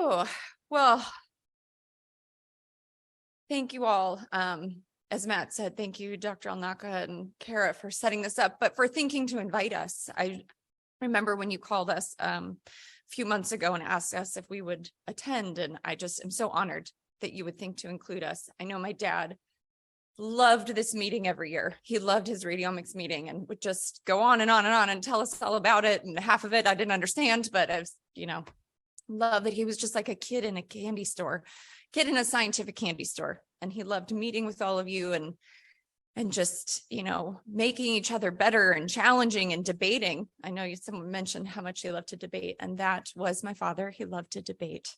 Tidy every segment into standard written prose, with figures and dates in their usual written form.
Oh, well, thank you all. As Matt said, thank you, Dr. Alnaka and Kara, for setting this up, but for thinking to invite us. I remember when you called us a few months ago and asked us if we would attend, and I just am so honored that you would think to include us. I know my dad loved this meeting every year. He loved his radiomics meeting and would just go on and on and on and tell us all about it. And half of it I didn't understand, but I was, love that he was just like a kid in a candy store, kid in a scientific candy store. And he loved meeting with all of you and just, making each other better and challenging and debating. I know someone mentioned how much he loved to debate, and that was my father. He loved to debate.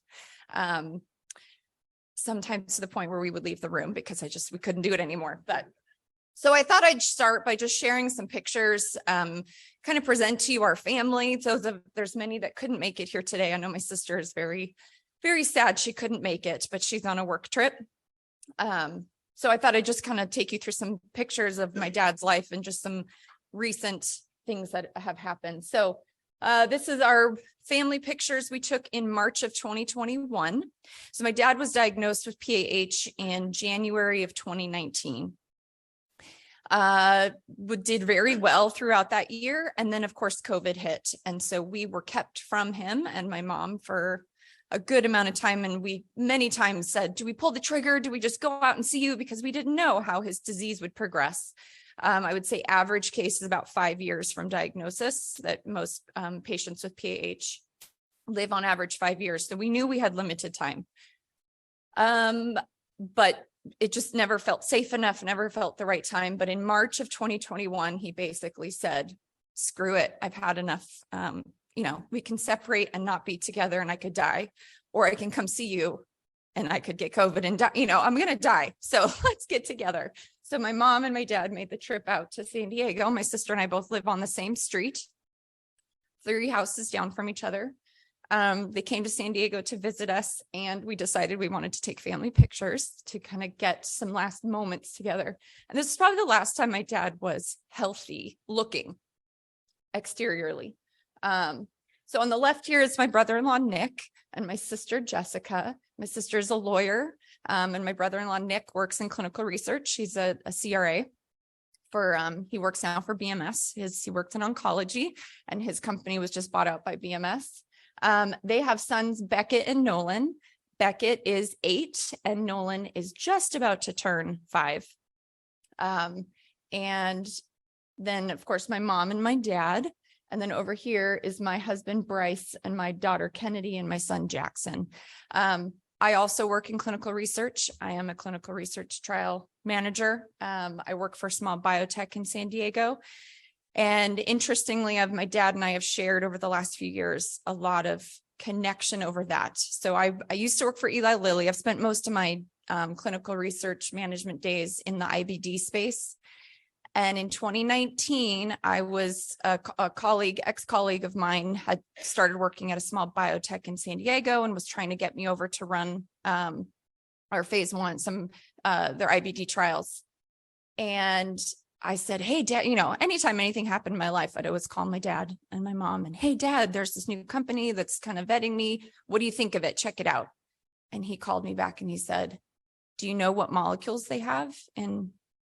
Sometimes to the point where we would leave the room because we couldn't do it anymore. So I thought I'd start by just sharing some pictures, kind of present to you our family. There's many that couldn't make it here today. I know my sister is very, very sad she couldn't make it, but she's on a work trip. So I thought I'd just kind of take you through some pictures of my dad's life and just some recent things that have happened. So this is our family pictures we took in March of 2021. So my dad was diagnosed with PAH in January of 2019. Did very well throughout that year. And then of course, COVID hit. And so we were kept from him and my mom for a good amount of time. And we many times said, do we pull the trigger? Do we just go out and see you? Because we didn't know how his disease would progress. I would say average case is about 5 years from diagnosis, that most patients with PAH live on average 5 years. So we knew we had limited time. But it just never felt safe enough, never felt the right time. But in March of 2021, he basically said, screw it. I've had enough. We can separate and not be together and I could die, or I can come see you and I could get COVID and die. I'm going to die. So let's get together. So my mom and my dad made the trip out to San Diego. My sister and I both live on the same street, 3 houses down from each other. They came to San Diego to visit us, and we decided we wanted to take family pictures to kind of get some last moments together. And this is probably the last time my dad was healthy looking exteriorly. So on the left here is my brother-in-law, Nick, and my sister, Jessica. My sister is a lawyer, and my brother-in-law, Nick, works in clinical research. He's a CRA he works now for BMS. He worked in oncology, and his company was just bought out by BMS. They have sons, Beckett and Nolan. Beckett is 8 and Nolan is just about to turn 5. And then of course my mom and my dad. And then over here is my husband, Bryce, and my daughter, Kennedy, and my son, Jackson. I also work in clinical research. I am a clinical research trial manager. I work for a small biotech in San Diego. And interestingly, my dad and I have shared over the last few years a lot of connection over that. So I used to work for Eli Lilly. I've spent most of my clinical research management days in the IBD space. And in 2019, I was a ex-colleague of mine had started working at a small biotech in San Diego and was trying to get me over to run our phase 1, their IBD trials. And I said, hey, Dad, anytime anything happened in my life, I'd always call my dad and my mom and, hey, Dad, there's this new company that's kind of vetting me. What do you think of it? Check it out. And he called me back and he said, do you know what molecules they have in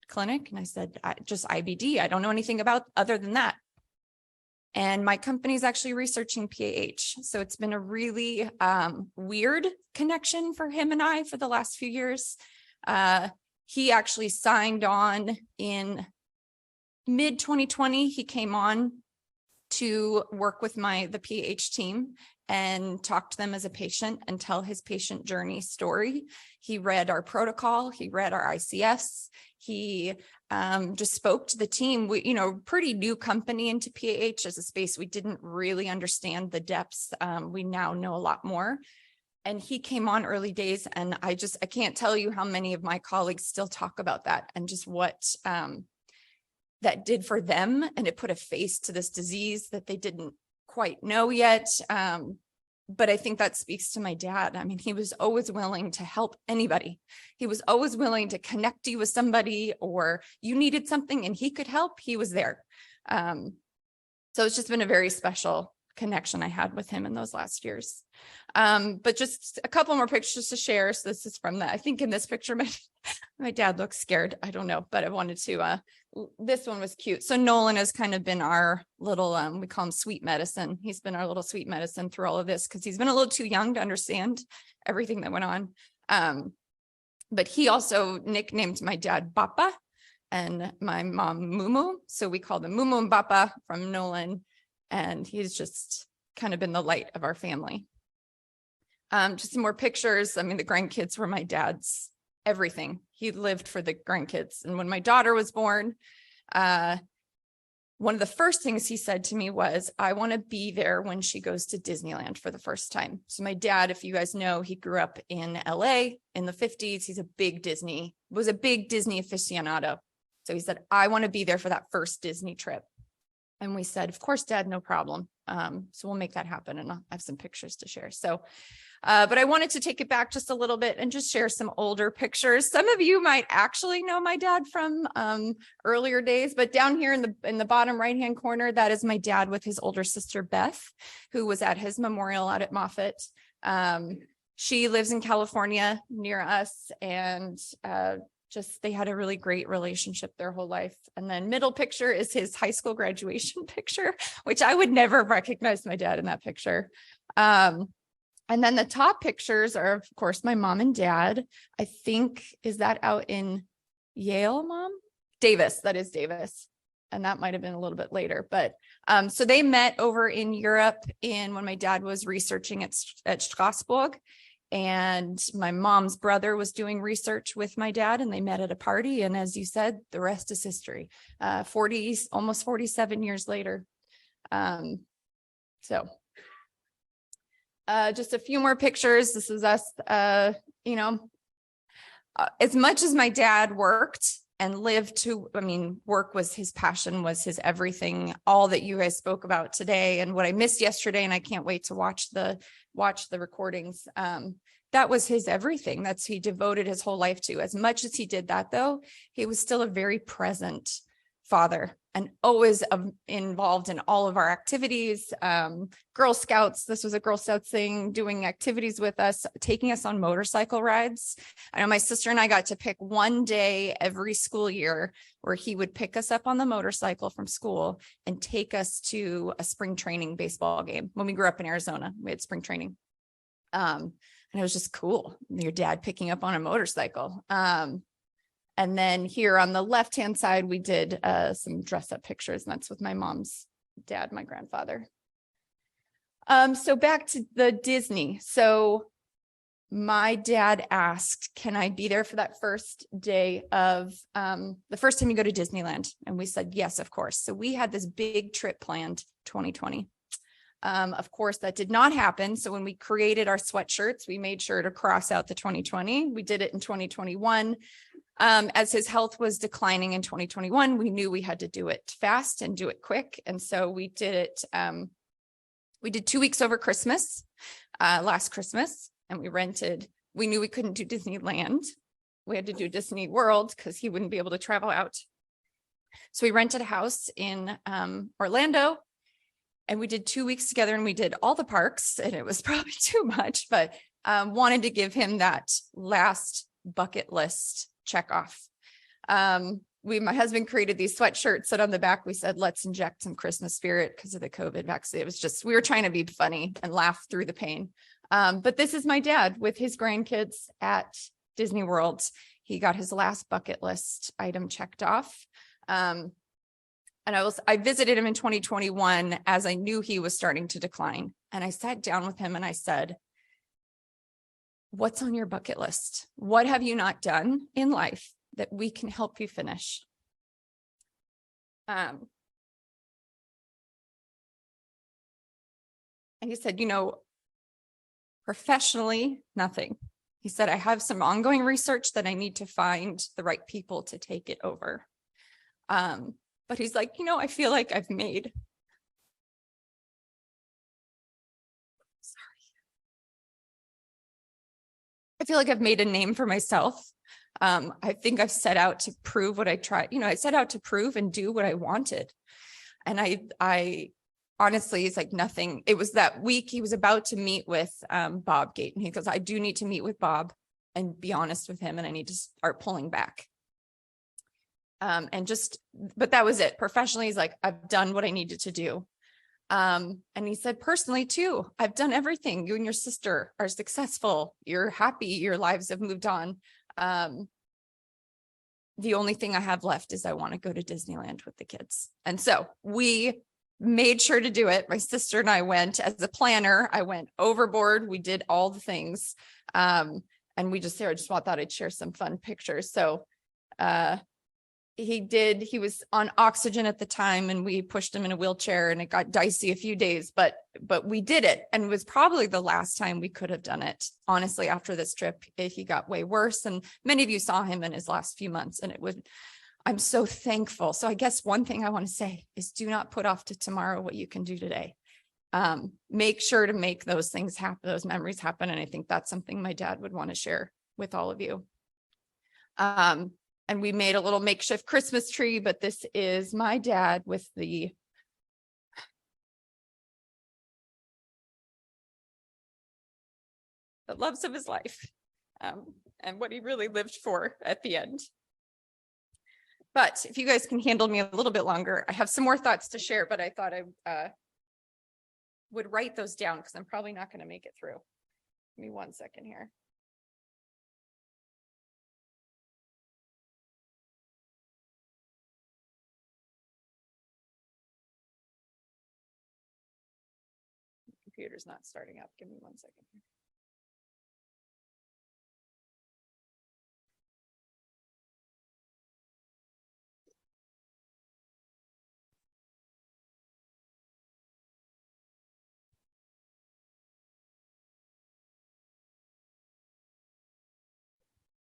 clinic? And I said, just IBD. I don't know anything about other than that. And my company is actually researching PAH. So it's been a really weird connection for him and I for the last few years. He actually signed on in mid 2020. He came on to work with the PAH team and talk to them as a patient and tell his patient journey story. He read our protocol. He read our ICS. He just spoke to the team. Pretty new company into PAH as a space. We didn't really understand the depths. We now know a lot more. And he came on early days. And I can't tell you how many of my colleagues still talk about that and just what that did for them. And it put a face to this disease that they didn't quite know yet. But I think that speaks to my dad. I mean, he was always willing to help anybody. He was always willing to connect you with somebody, or you needed something and he could help. He was there. So it's just been a very special connection I had with him in those last years. But just a couple more pictures to share. So this is from I think in this picture, my dad looks scared. I don't know, but I wanted to, this one was cute. So Nolan has kind of been our little, we call him sweet medicine. He's been our little sweet medicine through all of this because he's been a little too young to understand everything that went on. But he also nicknamed my dad Papa and my mom Mumu. So we called him Mumu and Papa from Nolan. And he's just kind of been the light of our family. Just some more pictures. I mean, the grandkids were my dad's everything. He lived for the grandkids. And when my daughter was born, one of the first things he said to me was, I want to be there when she goes to Disneyland for the first time. So my dad, if you guys know, he grew up in LA in the 50s. He's was a big Disney aficionado. So he said, I want to be there for that first Disney trip. And we said, of course, Dad, no problem. So we'll make that happen. And I'll have some pictures to share. So, but I wanted to take it back just a little bit and just share some older pictures. Some of you might actually know my dad from earlier days, but down here in the bottom right-hand corner, that is my dad with his older sister, Beth, who was at his memorial out at Moffett. She lives in California near us, and they had a really great relationship their whole life. And then middle picture is his high school graduation picture, which I would never recognize my dad in that picture. And then the top pictures are, of course, my mom and dad. I think, is that out in Yale, Mom? Davis, that is Davis. And that might have been a little bit later. But so they met over in Europe when my dad was researching at Strasbourg. And my mom's brother was doing research with my dad, and they met at a party. And as you said, the rest is history. Almost 47 years later. Just a few more pictures. This is us, as much as my dad worked and lived work was his passion, was his everything, all that you guys spoke about today and what I missed yesterday. And I can't wait to watch the recordings. That was his everything. He devoted his whole life to. As much as he did that, though, he was still a very present father and always involved in all of our activities. Girl Scouts, this was a Girl Scouts thing, doing activities with us, taking us on motorcycle rides. I know my sister and I got to pick one day every school year where he would pick us up on the motorcycle from school and take us to a spring training baseball game. When we grew up in Arizona, we had spring training. And it was just cool. Your dad picking up on a motorcycle. And then here on the left-hand side, we did some dress-up pictures, and that's with my mom's dad, my grandfather. So back to the Disney. So my dad asked, can I be there for that first day of the first time you go to Disneyland? And we said, yes, of course. So we had this big trip planned 2020. Of course, that did not happen. So when we created our sweatshirts, we made sure to cross out the 2020. We did it in 2021. As his health was declining in 2021, we knew we had to do it fast and do it quick. And so we did it. We did 2 weeks over Christmas, last Christmas, and we knew we couldn't do Disneyland. We had to do Disney World because he wouldn't be able to travel out. So we rented a house in Orlando. And we did 2 weeks together, and we did all the parks, and it was probably too much, but wanted to give him that last bucket list check off. My husband created these sweatshirts that on the back we said, let's inject some Christmas spirit because of the COVID vaccine. It was just, we were trying to be funny and laugh through the pain. But this is my dad with his grandkids at Disney World. He got his last bucket list item checked off. And I visited him in 2021 as I knew he was starting to decline. And I sat down with him and I said, what's on your bucket list? What have you not done in life that we can help you finish? And he said, professionally, nothing. He said, I have some ongoing research that I need to find the right people to take it over. But he's like, I feel like I've made. I feel like I've made a name for myself. I think I've set out to prove what I tried. I set out to prove and do what I wanted. And I honestly, it's like nothing. It was that week he was about to meet with Bob Gate, and he goes, I do need to meet with Bob and be honest with him, and I need to start pulling back. But that was it. Professionally, he's like, I've done what I needed to do. And he said, personally too, I've done everything. You and your sister are successful. You're happy. Your lives have moved on. The only thing I have left is I want to go to Disneyland with the kids. And so we made sure to do it. My sister and I went as a planner. I went overboard. We did all the things. And Sarah just thought I'd share some fun pictures. So, he was on oxygen at the time, and we pushed him in a wheelchair, and it got dicey a few days, but we did it. And it was probably the last time we could have done it. Honestly, after this trip, he got way worse. And many of you saw him in his last few months, and I'm so thankful. So I guess one thing I want to say is do not put off to tomorrow what you can do today. Make sure to make those things happen, those memories happen. And I think that's something my dad would want to share with all of you. And we made a little makeshift Christmas tree, but this is my dad with the loves of his life, and what he really lived for at the end. But if you guys can handle me a little bit longer, I have some more thoughts to share, but I thought I would write those down because I'm probably not going to make it through. Give me 1 second here. Computer's not starting up. Give me 1 second.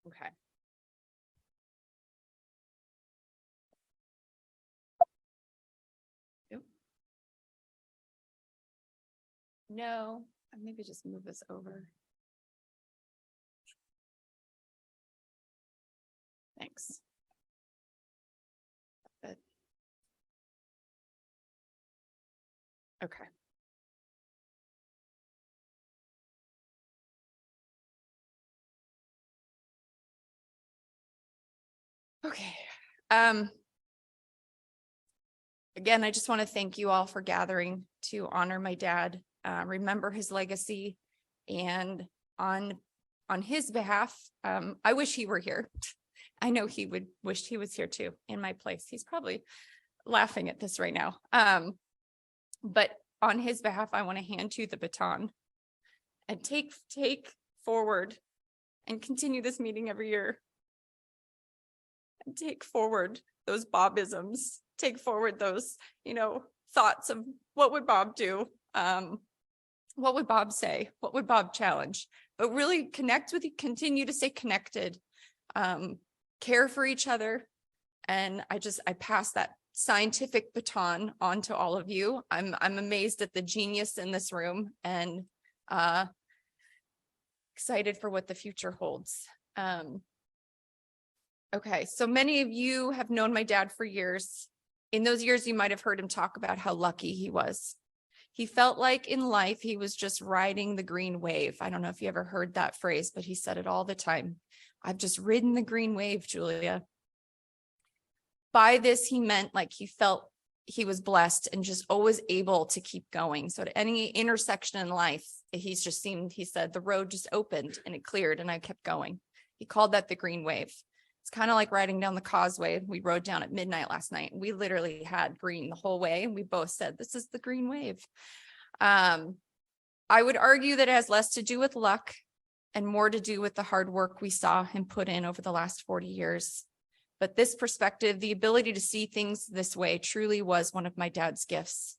Okay. No, maybe just move this over. Thanks. Good. Okay. Okay. Again, I just want to thank you all for gathering to honor my dad, remember his legacy, and on his behalf, I wish he were here. I know he would wish he was here too, in my place. He's probably laughing at this right now. But on his behalf, I want to hand you the baton and take forward and continue this meeting every year. And take forward those Bobisms, take forward those, thoughts of what would Bob do? What would Bob say? What would Bob challenge? But really connect with you, continue to stay connected, care for each other. And I pass that scientific baton on to all of you. I'm amazed at the genius in this room, and excited for what the future holds. Okay, so many of you have known my dad for years. In those years, you might have heard him talk about how lucky he was. He felt like in life, he was just riding the green wave. I don't know if you ever heard that phrase, but he said it all the time. I've just ridden the green wave, Julia. By this, he meant like he felt he was blessed and just always able to keep going. So at any intersection in life, he said the road just opened and it cleared and I kept going. He called that the green wave. It's kind of like riding down the causeway. We rode down at midnight last night. We literally had green the whole way. And we both said, this is the green wave. I would argue that it has less to do with luck and more to do with the hard work we saw him put in over the last 40 years. But this perspective, the ability to see things this way, truly was one of my dad's gifts.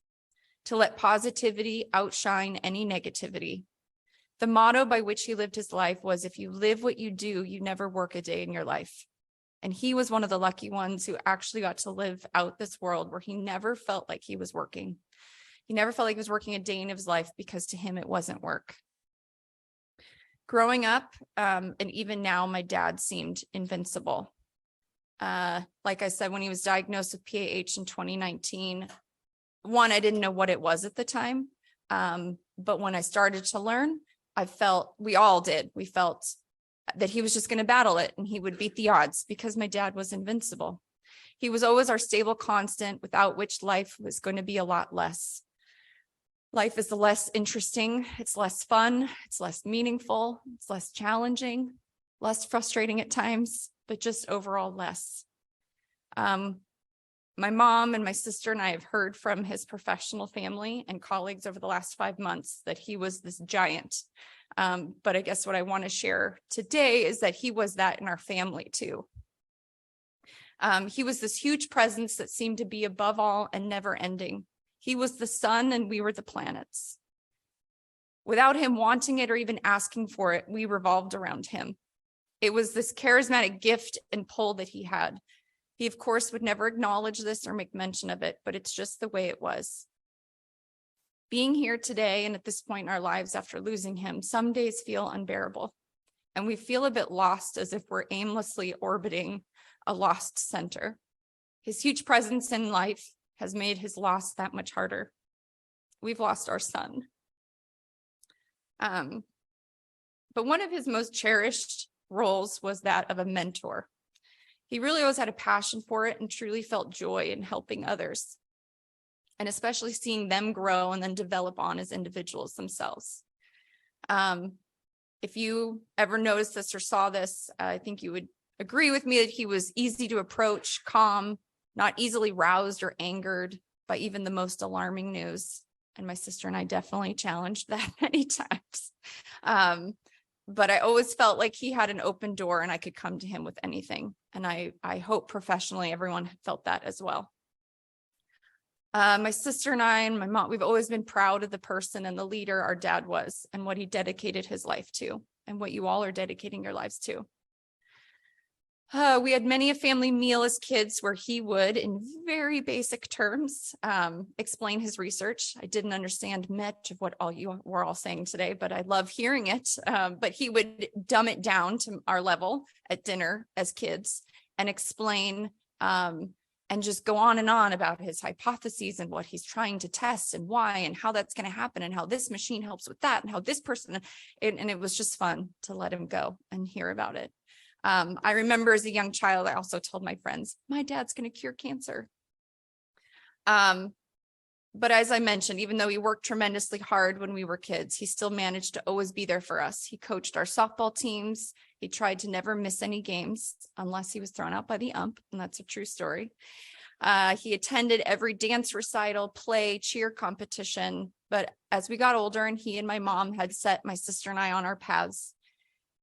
To let positivity outshine any negativity. The motto by which he lived his life was, if you live what you do, you never work a day in your life. And he was one of the lucky ones who actually got to live out this world where he never felt like he was working. He never felt like he was working a day in his life because to him, it wasn't work. Growing up, and even now, my dad seemed invincible. Like I said, when he was diagnosed with PAH in 2019, one, I didn't know what it was at the time. But when I started to learn, we all did. We felt that he was just going to battle it and he would beat the odds because my dad was invincible. He was always our stable constant, without which life was going to be a lot less. Life is less interesting. It's less fun. It's less meaningful. It's less challenging, less frustrating at times, but just overall less. My mom and my sister and I have heard from his professional family and colleagues over the last 5 months that he was this giant. But I guess what I want to share today is that he was that in our family too. He was this huge presence that seemed to be above all and never ending. He was the sun and we were the planets. Without him wanting it or even asking for it, we revolved around him. It was this charismatic gift and pull that he had. He, of course, would never acknowledge this or make mention of it, but it's just the way it was. Being here today and at this point in our lives after losing him, some days feel unbearable, and we feel a bit lost, as if we're aimlessly orbiting a lost center. His huge presence in life has made his loss that much harder. We've lost our son. But one of his most cherished roles was that of a mentor. He really always had a passion for it and truly felt joy in helping others, and especially seeing them grow and then develop on as individuals themselves. If you ever noticed this or saw this, I think you would agree with me that he was easy to approach, calm, not easily roused or angered by even the most alarming news. And my sister and I definitely challenged that many times. But I always felt like he had an open door and I could come to him with anything. And I hope professionally everyone felt that as well. My sister and I and my mom, we've always been proud of the person and the leader our dad was and what he dedicated his life to and what you all are dedicating your lives to. We had many a family meal as kids where he would, in very basic terms, explain his research. I didn't understand much of what all you were all saying today, but I love hearing it. But he would dumb it down to our level at dinner as kids and explain and just go on and on about his hypotheses and what he's trying to test and why and how that's going to happen and how this machine helps with that and how this person, and it was just fun to let him go and hear about it. I remember as a young child, I also told my friends, my dad's going to cure cancer. But as I mentioned, even though he worked tremendously hard when we were kids, he still managed to always be there for us. He coached our softball teams. He tried to never miss any games unless he was thrown out by the ump, and that's a true story. He attended every dance recital, play, cheer competition. But as we got older and he and my mom had set my sister and I on our paths,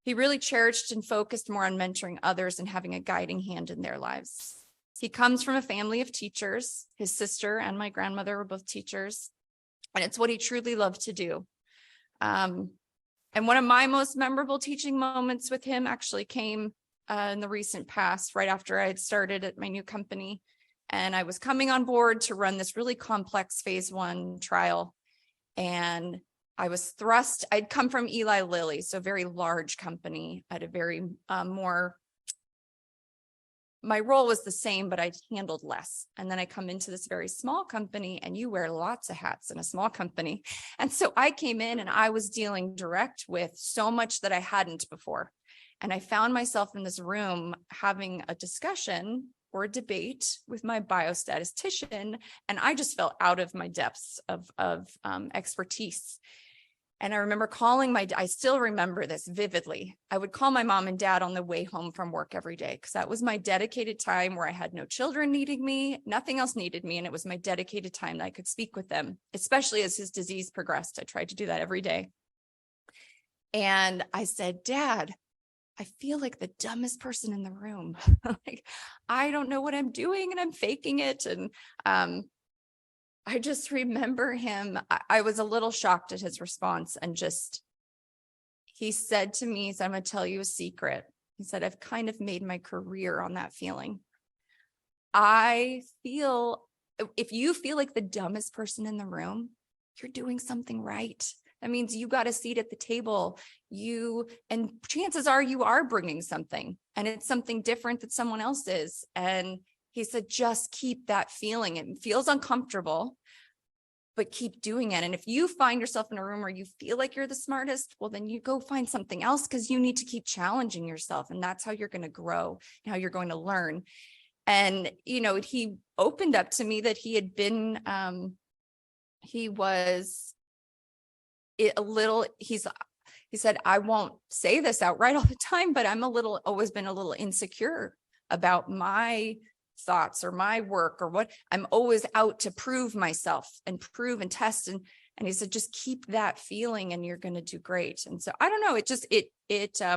he really cherished and focused more on mentoring others and having a guiding hand in their lives. He comes from a family of teachers. His sister and my grandmother were both teachers, and it's what he truly loved to do. And one of my most memorable teaching moments with him actually came in the recent past, right after I had started at my new company, and I was coming on board to run this really complex phase 1 trial. And I was thrust, I'd come from Eli Lilly, so a very large company at a very my role was the same, but I handled less. And then I come into this very small company and you wear lots of hats in a small company. And so I came in and I was dealing direct with so much that I hadn't before. And I found myself in this room having a discussion or a debate with my biostatistician. And I just felt out of my depths of expertise. And I remember I still remember this vividly. I would call my mom and dad on the way home from work every day because that was my dedicated time where I had no children needing me, nothing else needed me. And it was my dedicated time that I could speak with them, especially as his disease progressed. I tried to do that every day. And I said, Dad, I feel like the dumbest person in the room. Like, I don't know what I'm doing and I'm faking it. And I just remember him. I was a little shocked at his response and he said to me, I'm going to tell you a secret. He said, I've kind of made my career on that feeling. I feel, if you feel like the dumbest person in the room, you're doing something right. That means you got a seat at the table. And chances are you are bringing something and it's something different that someone else is. And he said, just keep that feeling. It feels uncomfortable, but keep doing it. And if you find yourself in a room where you feel like you're the smartest, well, then you go find something else, because you need to keep challenging yourself. And that's how you're going to grow and how you're going to learn. And, you know, he opened up to me that he had been, he was a little, he said, I won't say this outright all the time, but I'm always been a little insecure about my thoughts or my work or what. I'm always out to prove myself and prove and test. And he said, just keep that feeling and you're going to do great. And so I don't know, it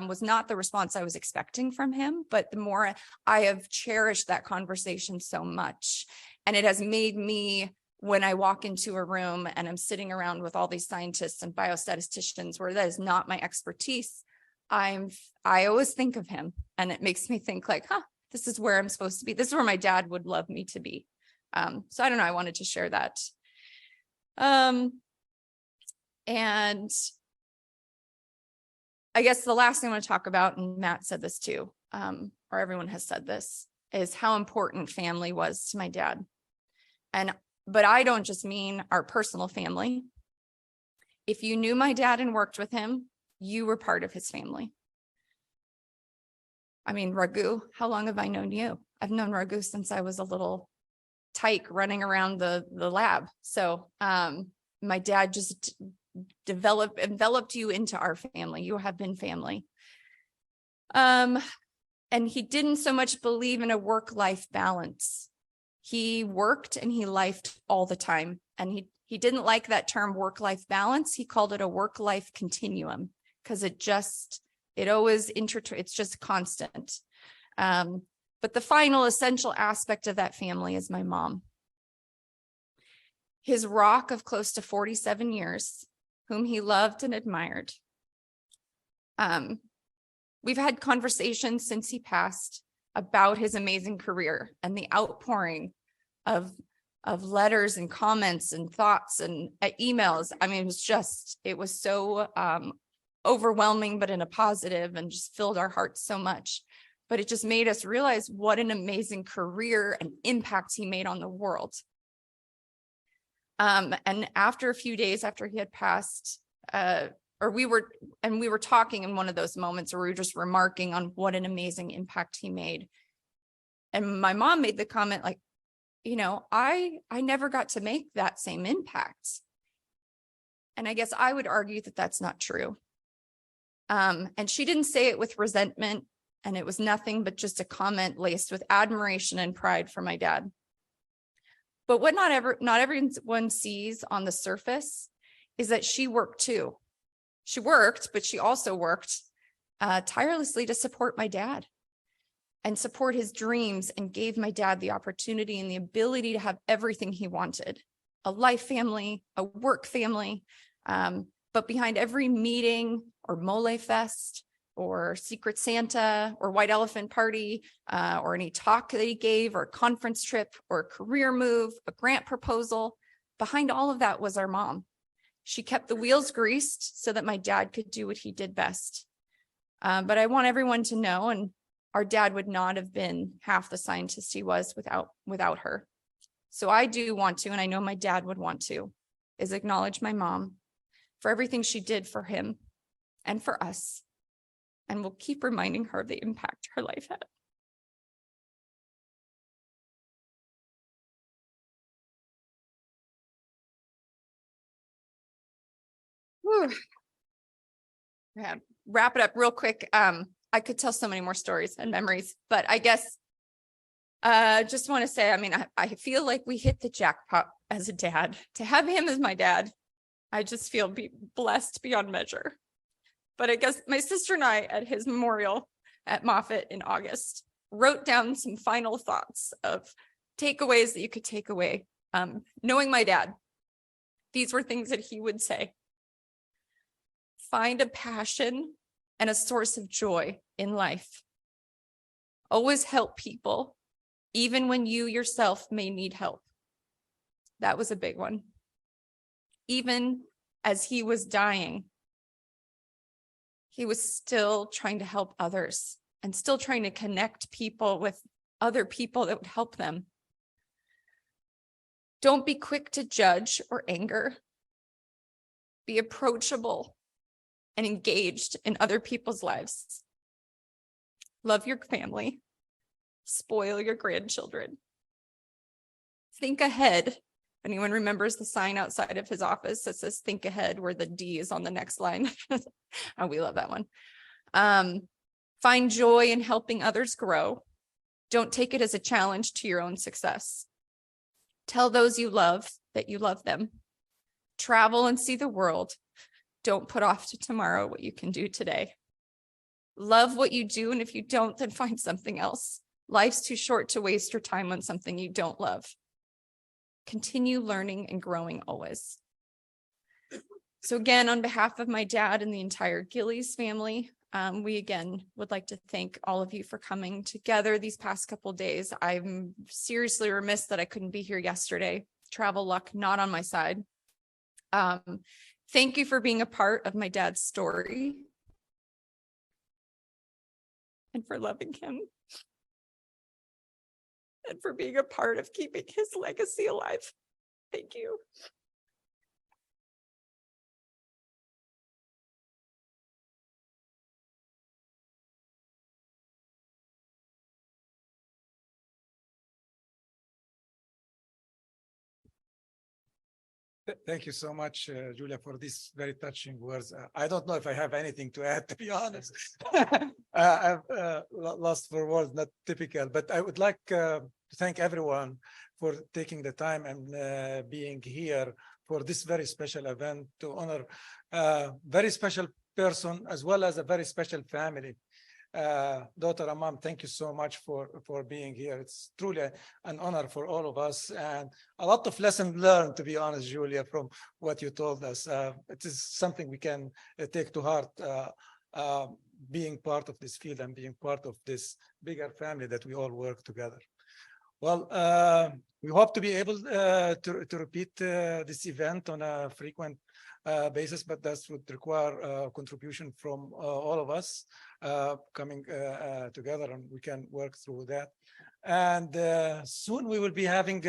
was not the response I was expecting from him, but the more I have cherished that conversation so much, and it has made me, when I walk into a room and I'm sitting around with all these scientists and biostatisticians where that is not my expertise, I always think of him, and it makes me think like, this is where I'm supposed to be. This is where my dad would love me to be. So I don't know, I wanted to share that. And I guess the last thing I want to talk about, and Matt said this too, or everyone has said this, is how important family was to my dad. But I don't just mean our personal family. If you knew my dad and worked with him, you were part of his family. I mean, Raghu, how long have I known you? I've known Raghu since I was a little tyke running around the lab. So my dad just enveloped you into our family. You have been family. And he didn't so much believe in a work-life balance. He worked and he lifed all the time. And he didn't like that term work-life balance. He called it a work-life continuum, because it's just constant. But the final essential aspect of that family is my mom. His rock of close to 47 years, whom he loved and admired. We've had conversations since he passed about his amazing career and the outpouring of letters and comments and thoughts and emails. I mean, it was so overwhelming, but in a positive, and just filled our hearts so much. But it just made us realize what an amazing career and impact he made on the world. And after a few days after he had passed, we were talking in one of those moments where we were just remarking on what an amazing impact he made. And my mom made the comment like, you know, I never got to make that same impact. And I guess I would argue that that's not true. And she didn't say it with resentment, and it was nothing but just a comment laced with admiration and pride for my dad. But what not everyone sees on the surface is that she worked too. She worked, but she also worked tirelessly to support my dad and support his dreams, and gave my dad the opportunity and the ability to have everything he wanted: a life family, a work family. But behind every meeting or Mole Fest or Secret Santa or White Elephant Party or any talk that he gave or conference trip or career move, a grant proposal, behind all of that was our mom. She kept the wheels greased so that my dad could do what he did best. But I want everyone to know, and our dad would not have been half the scientist he was without her. So I do want to, and I know my dad would want to, is acknowledge my mom for everything she did for him and for us. And we'll keep reminding her of the impact her life had. Whew. Yeah, wrap it up real quick. I could tell so many more stories and memories, but I guess just want to say, I mean, I feel like we hit the jackpot as a dad. To have him as my dad, I just feel blessed beyond measure. But I guess my sister and I, at his memorial at Moffitt in August, wrote down some final thoughts of takeaways that you could take away. Knowing my dad, these were things that he would say. Find a passion and a source of joy in life. Always help people, even when you yourself may need help. That was a big one. Even as he was dying, he was still trying to help others and still trying to connect people with other people that would help them. Don't be quick to judge or anger. Be approachable and engaged in other people's lives. Love your family. Spoil your grandchildren. Think ahead. Anyone remembers the sign outside of his office that says think ahead, where the D is on the next line? Oh, we love that one. Find joy in helping others grow. Don't take it as a challenge to your own success. Tell those you love that you love them. Travel and see the world. Don't put off to tomorrow what you can do today. Love what you do, and if you don't, then find something else. Life's too short to waste your time on something you don't love. Continue learning and growing always. So again, on behalf of my dad and the entire Gillies family, we again would like to thank all of you for coming together these past couple of days. I'm seriously remiss that I couldn't be here yesterday. Travel luck not on my side. Thank you for being a part of my dad's story and for loving him and for being a part of keeping his legacy alive. Thank you. Thank you so much, Julia, for these very touching words. I don't know if I have anything to add, to be honest. I've lost for words, not typical, but I would like to thank everyone for taking the time and being here for this very special event to honor a very special person as well as a very special family. Daughter Amam, thank you so much for being here. It's truly an honor for all of us, and a lot of lessons learned, to be honest, Julia, from what you told us. It is something we can take to heart, being part of this field and being part of this bigger family that we all work together. Well, we hope to be able to repeat this event on a frequent basis, but that would require contribution from all of us coming together, and we can work through that. And soon we will be having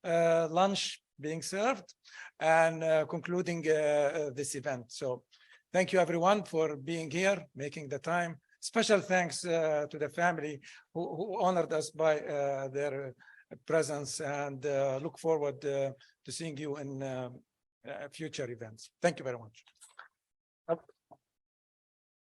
lunch being served and concluding this event. So thank you everyone for being here, making the time. Special thanks to the family who honored us by their presence, and look forward to seeing you in future events. Thank you very much.